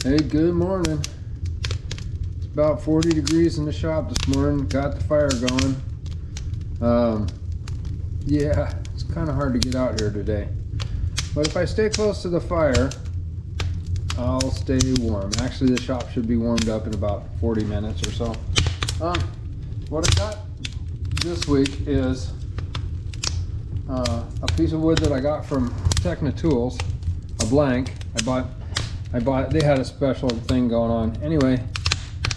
Hey, good morning. It's about 40 degrees in the shop this morning. Got the fire going. Yeah, it's kind of hard to get out here today. But if I stay close to the fire, I'll stay warm. Actually, the shop should be warmed up in about 40 minutes or so. What I got this week is a piece of wood that I got from Techna Tools, a blank. I bought, they had a special thing going on. Anyway,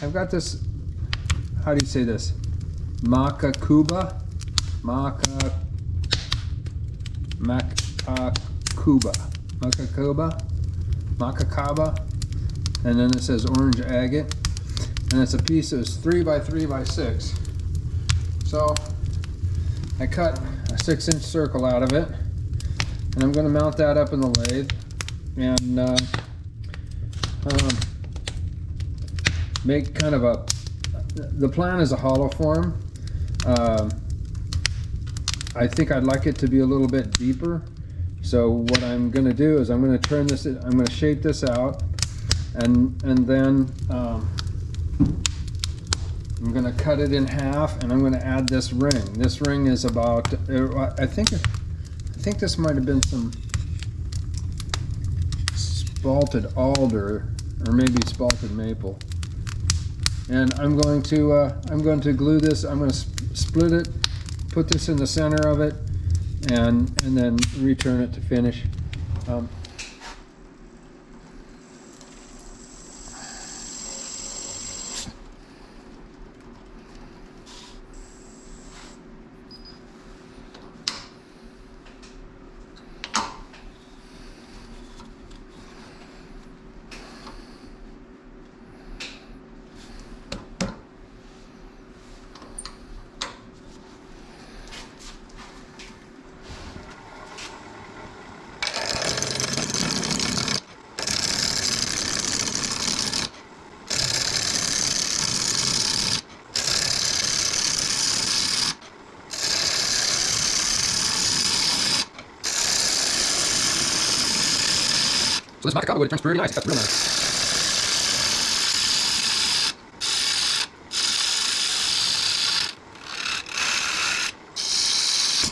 I've got this, how do you say this? Macacuba? Macacuba. And then it says orange agate. And it's a piece that's 3 by 3 by 6. So I cut a 6-inch circle out of it. And I'm going to mount that up in the lathe. And make kind of a, the plan is a hollow form. I think I'd like it to be a little bit deeper. So what I'm going to do is I'm going to turn this, I'm going to shape this out, and then I'm going to cut it in half, and I'm going to add this ring. This ring is about, I think this might have been some spalted alder, or maybe spalted maple. And I'm going to glue this. I'm going to split it, put this in the center of it, and then return it to finish. So this Macacuba wood, it turns pretty nice. It cuts real nice.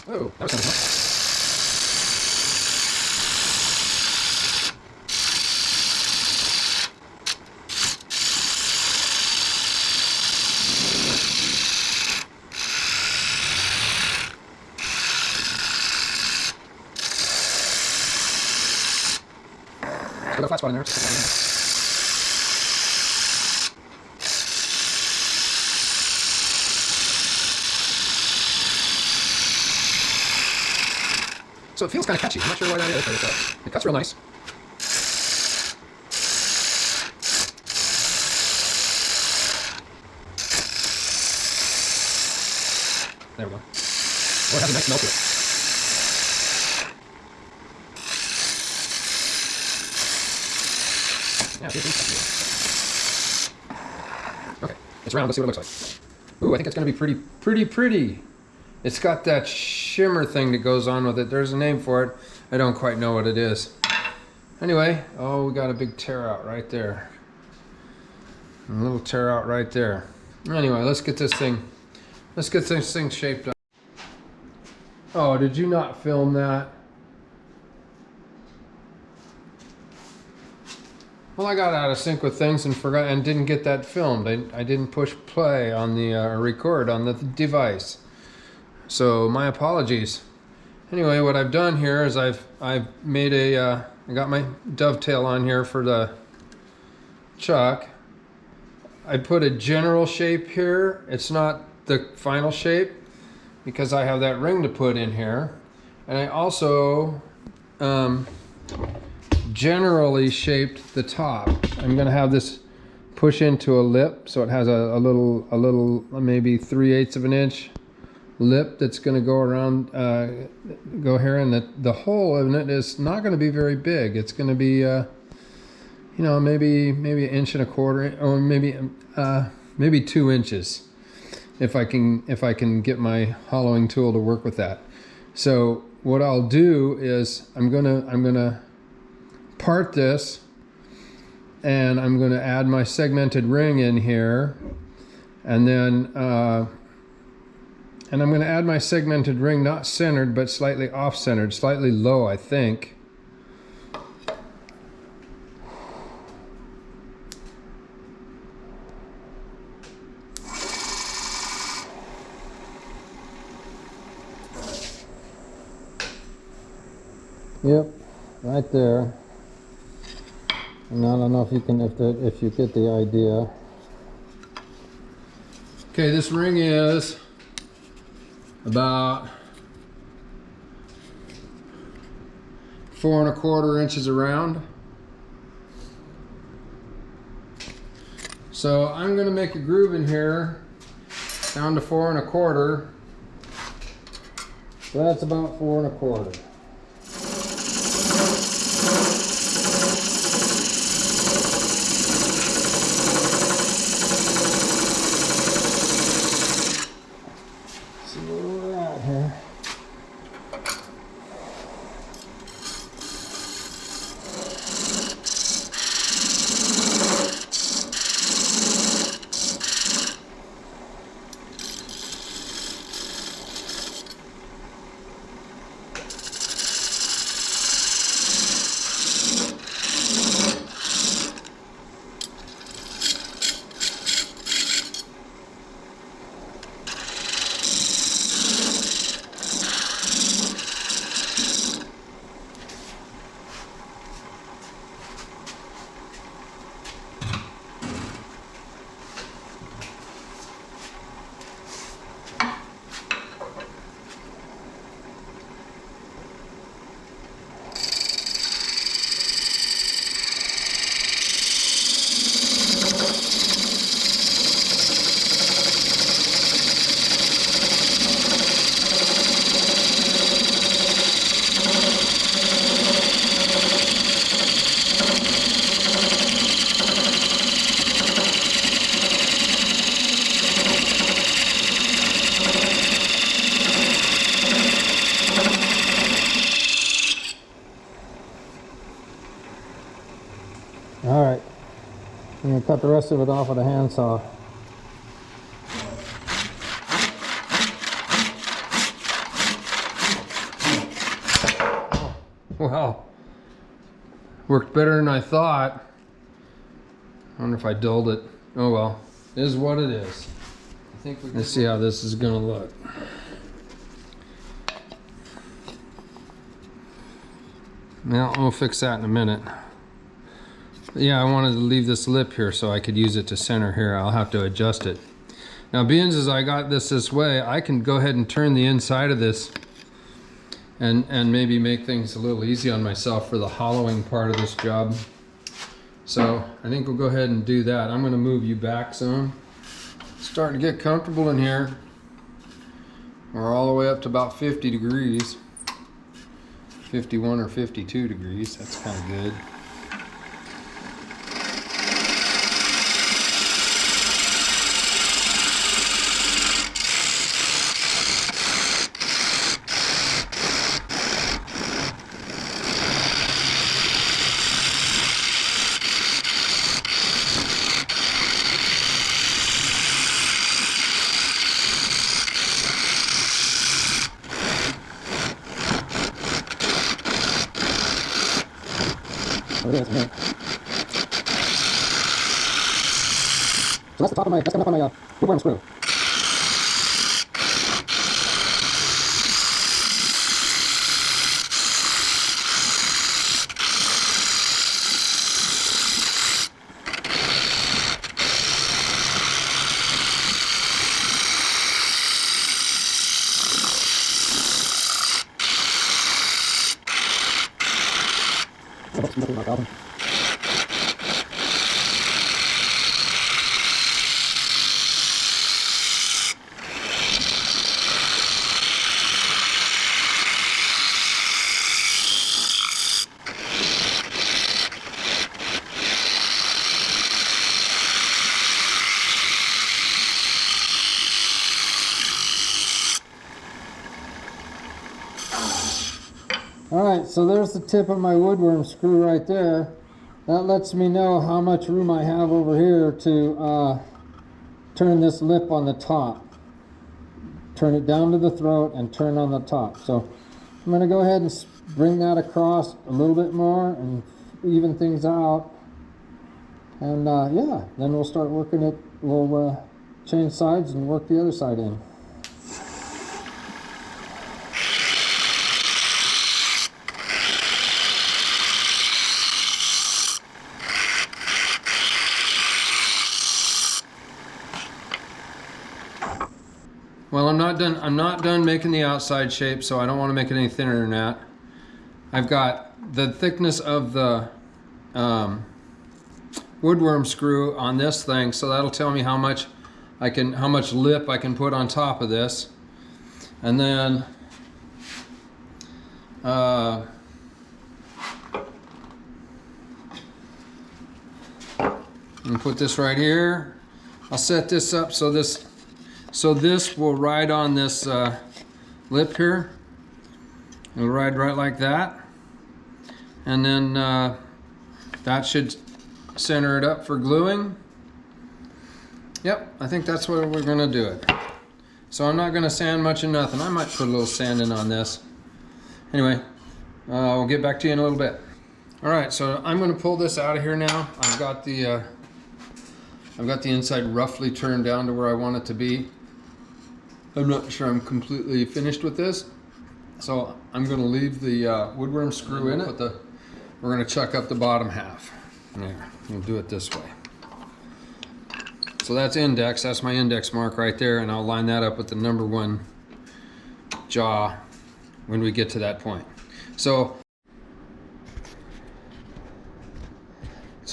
Oh, that was kind of fun. Got a flat spot in there. So it feels kind of catchy. I'm not sure why that is, but it cuts real nice. There we go. Oh, it has a nice smell to it. Yeah, okay, it's round. Let's see what it looks like. Ooh, I think it's going to be pretty. It's got that shimmer thing that goes on with it. There's a name for it. I don't quite know what it is. Anyway, oh, we got a big tear out right there. A little tear out right there. Anyway, let's get this thing shaped up. Oh, did you not film that? Well, I got out of sync with things and forgot and didn't get that filmed. I didn't push play on the record on the device. So my apologies. Anyway, what I've done here is I've made a I got my dovetail on here for the chuck. I put a general shape here. It's not the final shape because I have that ring to put in here, and I also generally shaped the top. I'm going to have this push into a lip, so it has a little maybe 3/8 of an inch lip that's going to go around, go here, and the hole in it is not going to be very big. It's going to be, you know, maybe 1.25 inches, or maybe 2 inches, if I can get my hollowing tool to work with that. So what I'll do is I'm gonna part this and I'm going to add my segmented ring in here, and then I'm going to add my segmented ring not centered but slightly off-centered, slightly low, I think. Yep, right there. And I don't know if you can, if you get the idea. Okay, this ring is about 4 1/4 inches around. So I'm going to make a groove in here down to 4 1/4. So that's about 4 1/4. All right, I'm going to cut the rest of it off with a handsaw. Well, worked better than I thought. I wonder if I dulled it. Oh well, it is what it is. Let's see how this is going to look. Well, we'll fix that in a minute. Yeah, I wanted to leave this lip here so I could use it to center here. I'll have to adjust it. Now, being as I got this way, I can go ahead and turn the inside of this and maybe make things a little easy on myself for the hollowing part of this job. So I think we'll go ahead and do that. I'm going to move you back some. Starting to get comfortable in here. We're all the way up to about 50 degrees. 51 or 52 degrees. That's kind of good. It is, man. So that's the top of my, that's coming up on my woodworm screw. Alright, so there's the tip of my woodworm screw right there. That lets me know how much room I have over here to turn this lip on the top. Turn it down to the throat and turn on the top. So I'm going to go ahead and bring that across a little bit more and even things out. And yeah, then we'll start working it. We'll change sides and work the other side in. Well, I'm not done making the outside shape, so I don't want to make it any thinner than that. I've got the thickness of the woodworm screw on this thing, so that'll tell me how much lip I can put on top of this. And then and put this right here. I'll set this up so this will ride on this lip here. It'll ride right like that. And then that should center it up for gluing. Yep, I think that's what we're gonna do it. So I'm not gonna sand much of nothing. I might put a little sanding on this. Anyway, we'll get back to you in a little bit. All right, so I'm gonna pull this out of here now. I've got the inside roughly turned down to where I want it to be. I'm not sure I'm completely finished with this. So I'm gonna leave the woodworm screw in it. We're gonna chuck up the bottom half. There, we'll do it this way. So that's index, that's my index mark right there, and I'll line that up with the number 1 jaw when we get to that point. So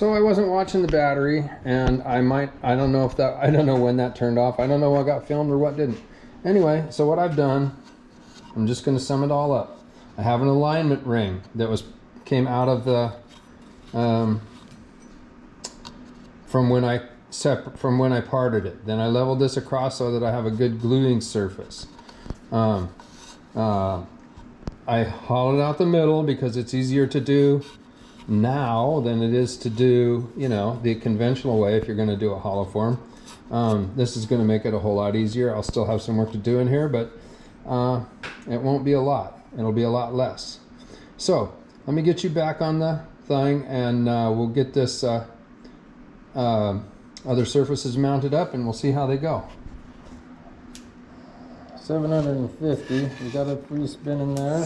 I wasn't watching the battery, and I don't know when that turned off. I don't know what got filmed or what didn't. Anyway, so what I've done, I'm just gonna sum it all up. I have an alignment ring that came out of the from when I parted it. Then I leveled this across so that I have a good gluing surface. I hollowed out the middle because it's easier to do now than it is to do, you know, the conventional way if you're going to do a hollow form. This is going to make it a whole lot easier. I'll still have some work to do in here, but it won't be a lot. It'll be a lot less. So let me get you back on the thing, and we'll get this other surfaces mounted up, and we'll see how they go. 750. We got a free spin in there.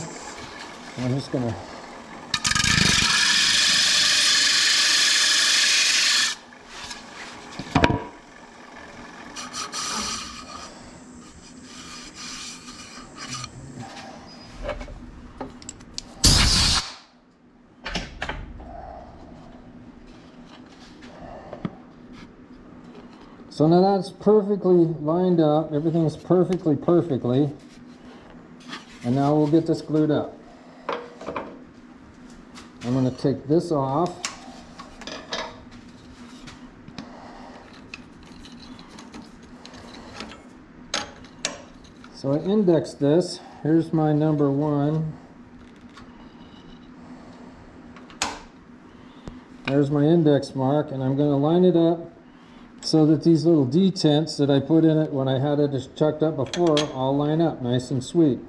I'm just gonna So now that's perfectly lined up. Everything's perfectly. And now we'll get this glued up. I'm going to take this off. So I indexed this. Here's my number 1. There's my index mark, and I'm going to line it up so that these little detents that I put in it when I had it just chucked up before all line up nice and sweet.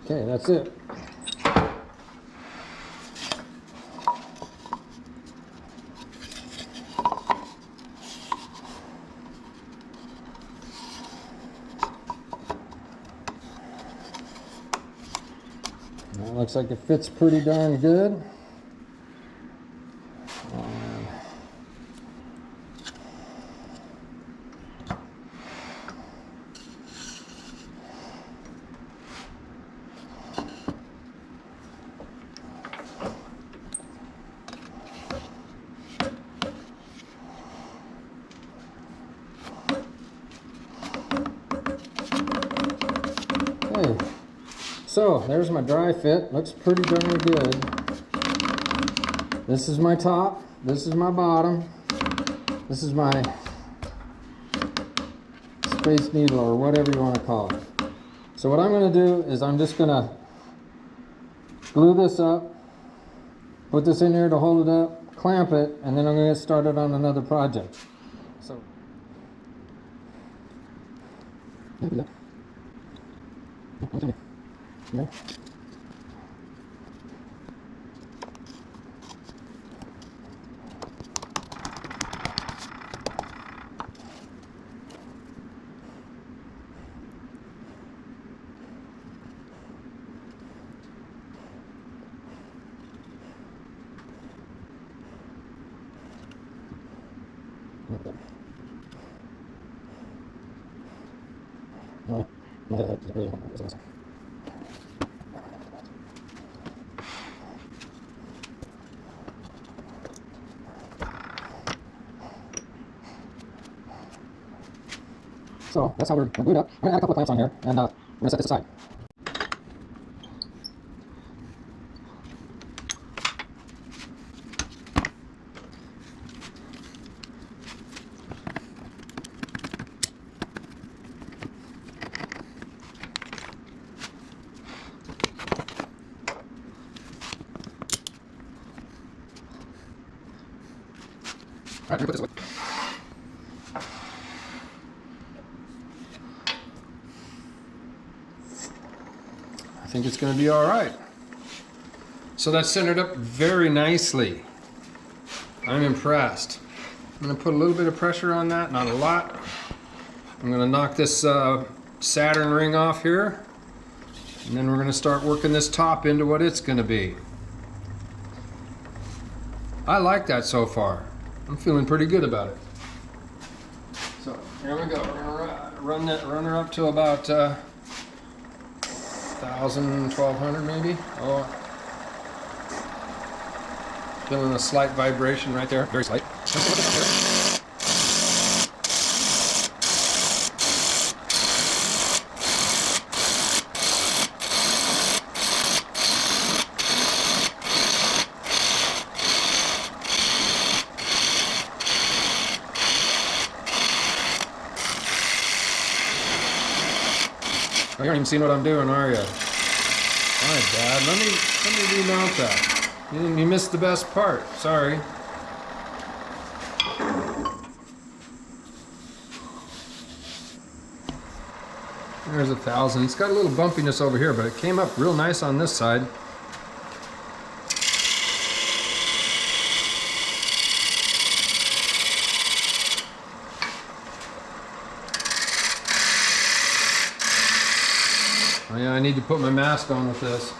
Okay, that's it. That looks like it fits pretty darn good. Okay. So there's my dry fit. Looks pretty darn good. This is my top. This is my bottom. This is my Space Needle or whatever you want to call it. So what I'm going to do is I'm just going to glue this up, put this in here to hold it up, clamp it, and then I'm going to get started on another project. So So that's how we're glued up. I'm going to add a couple of clamps on here, and we're going to set this aside. All right, let me put this away. I think it's going to be all right. So that's centered up very nicely. I'm impressed. I'm going to put a little bit of pressure on that, not a lot. I'm going to knock this Saturn ring off here, and then we're going to start working this top into what it's going to be. I like that so far. I'm feeling pretty good about it. So here we go. We're going to run her up to about 1,000, 1,200 maybe. Oh, feeling a slight vibration right there, very slight. You don't even see what I'm doing, are you? My bad. Let me remount that. You missed the best part. Sorry. There's 1,000. It's got a little bumpiness over here, but it came up real nice on this side. Oh yeah, I need to put my mask on with this.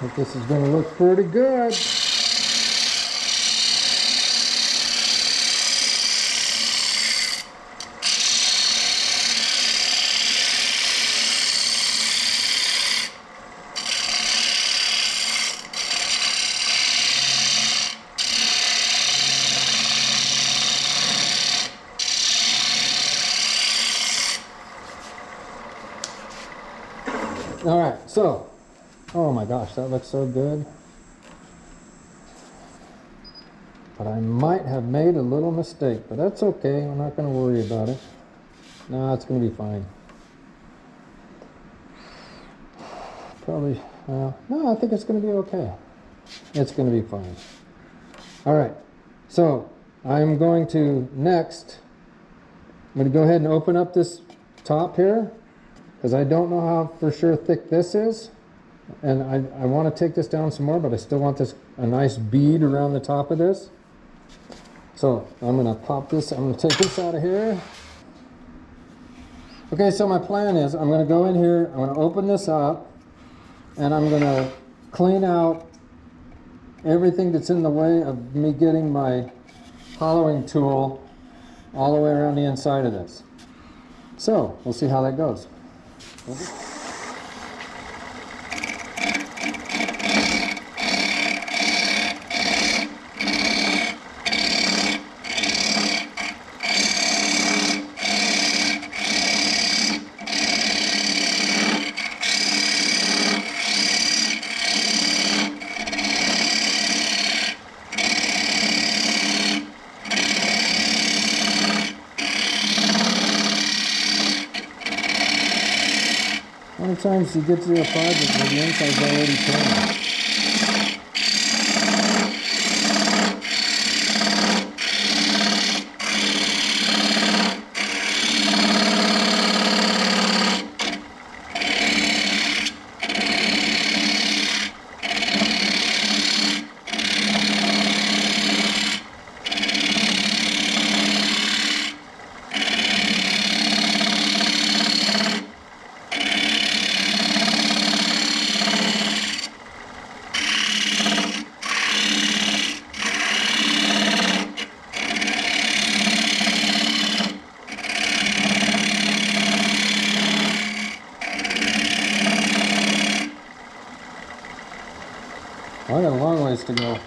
I think this is going to look pretty good. All right, so, oh my gosh, that looks so good. But I might have made a little mistake, but that's okay. I'm not going to worry about it. No, it's going to be fine. Probably, no, I think it's going to be okay. It's going to be fine. All right, so I'm going to next, I'm going to go ahead and open up this top here, because I don't know how for sure thick this is. And I want to take this down some more, but I still want this a nice bead around the top of this. So I'm going to pop this, I'm going to take this out of here. Okay, so my plan is I'm going to go in here, I'm going to open this up, and I'm going to clean out everything that's in the way of me getting my hollowing tool all the way around the inside of this. So we'll see how that goes. How many times you get to your project where the inside's already turned? I got a long ways to go.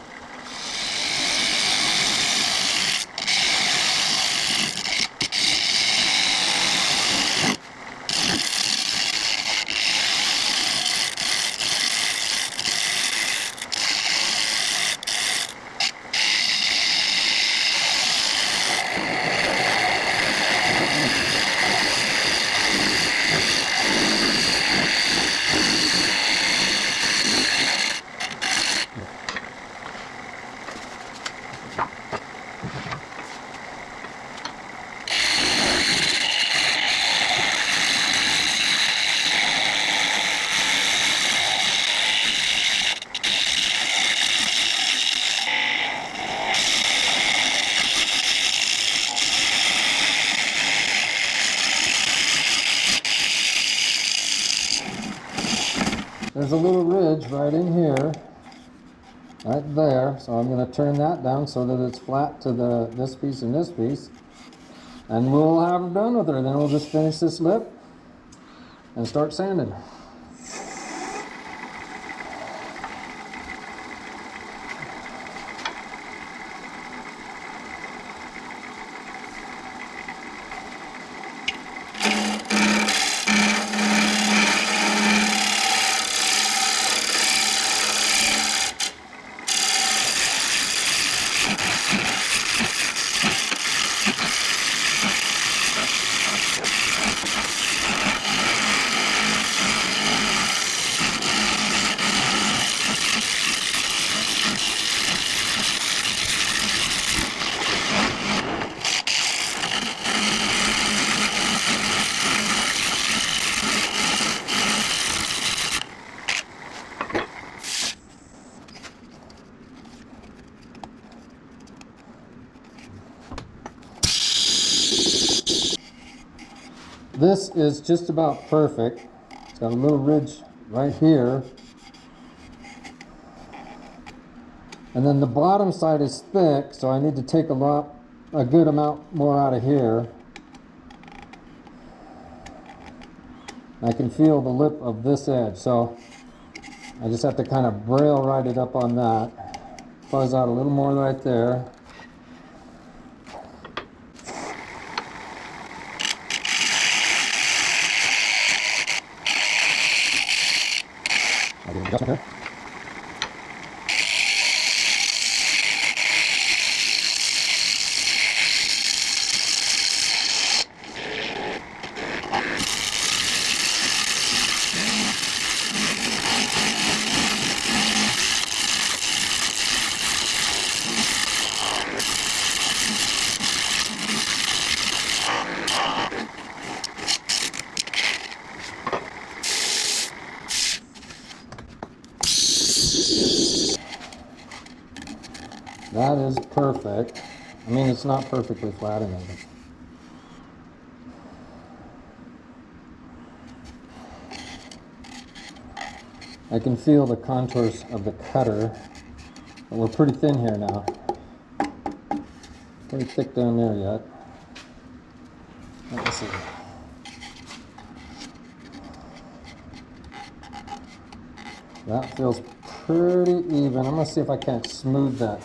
There's a little ridge right in here, right there. So I'm going to turn that down so that it's flat to this piece and this piece. And we'll have it done with her. Then we'll just finish this lip and start sanding. This is just about perfect. It's got a little ridge right here. And then the bottom side is thick, so I need to take a good amount more out of here. I can feel the lip of this edge, so I just have to kind of braille right it up on that. Fuzz out a little more right there. I'll do an adjustment here. That is perfect. I mean, it's not perfectly flat in it. I can feel the contours of the cutter. But we're pretty thin here now. Pretty thick down there yet. Let me see. That feels pretty even. I'm going to see if I can't smooth that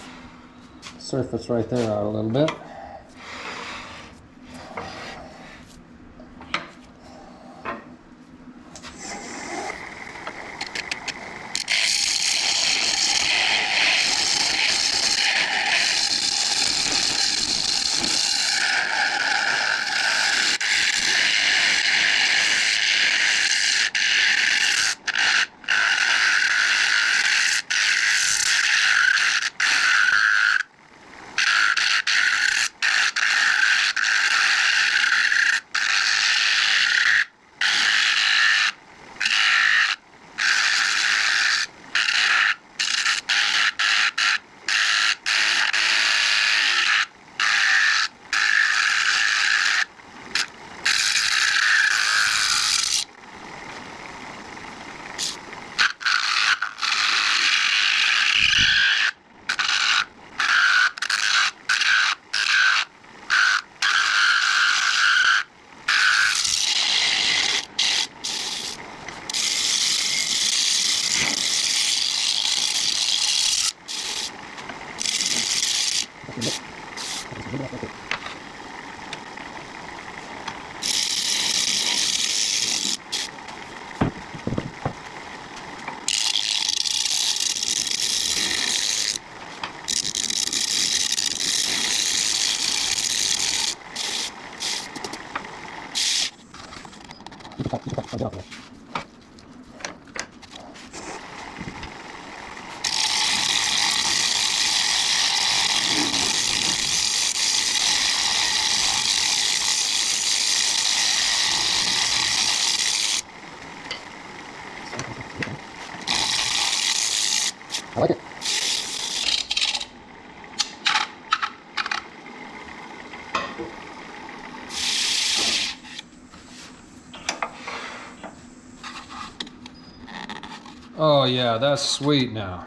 surface right there out a little bit. I like it. Oh yeah, that's sweet now.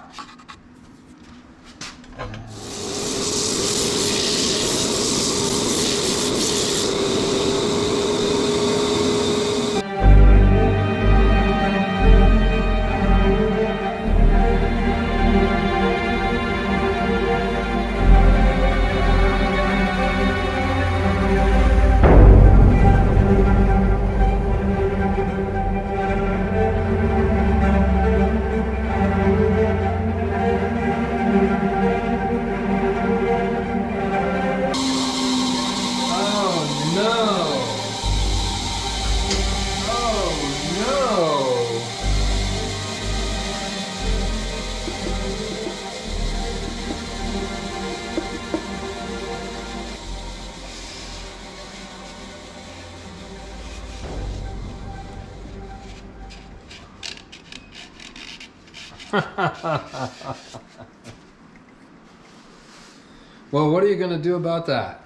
Well, what are you going to do about that?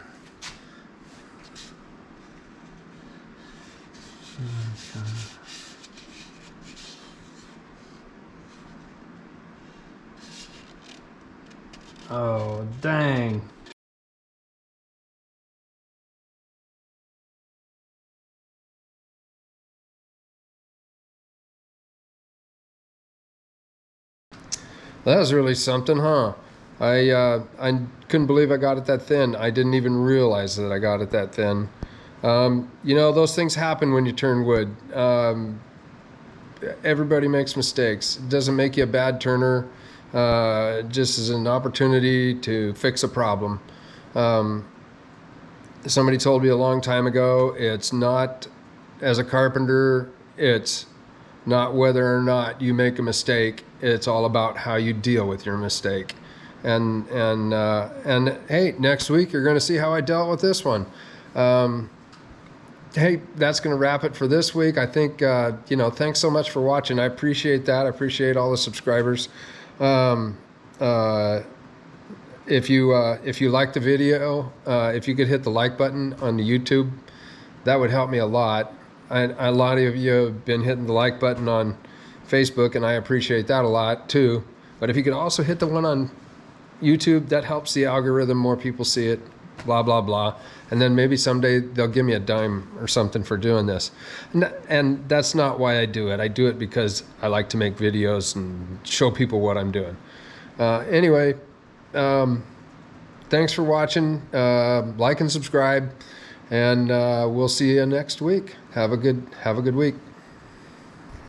Oh, dang. That was really something, huh? I couldn't believe I got it that thin. I didn't even realize that I got it that thin. You know, those things happen when you turn wood. Everybody makes mistakes. It doesn't make you a bad turner. Just as an opportunity to fix a problem. Somebody told me a long time ago, it's not, as a carpenter, it's not whether or not you make a mistake. It's all about how you deal with your mistake. And hey, next week you're going to see how I dealt with this one. Hey, that's going to wrap it for this week. I think, you know, thanks so much for watching. I appreciate that. I appreciate all the subscribers. Um, uh, if you like the video, if you could hit the like button on the YouTube, that would help me a lot. A lot of you have been hitting the like button on Facebook, and I appreciate that a lot too. But if you could also hit the one on YouTube, that helps the algorithm. More people see it, blah, blah, blah. And then maybe someday they'll give me a dime or something for doing this. And that's not why I do it. I do it because I like to make videos and show people what I'm doing. Anyway, thanks for watching. Like and subscribe, and we'll see you next week. Have a good week.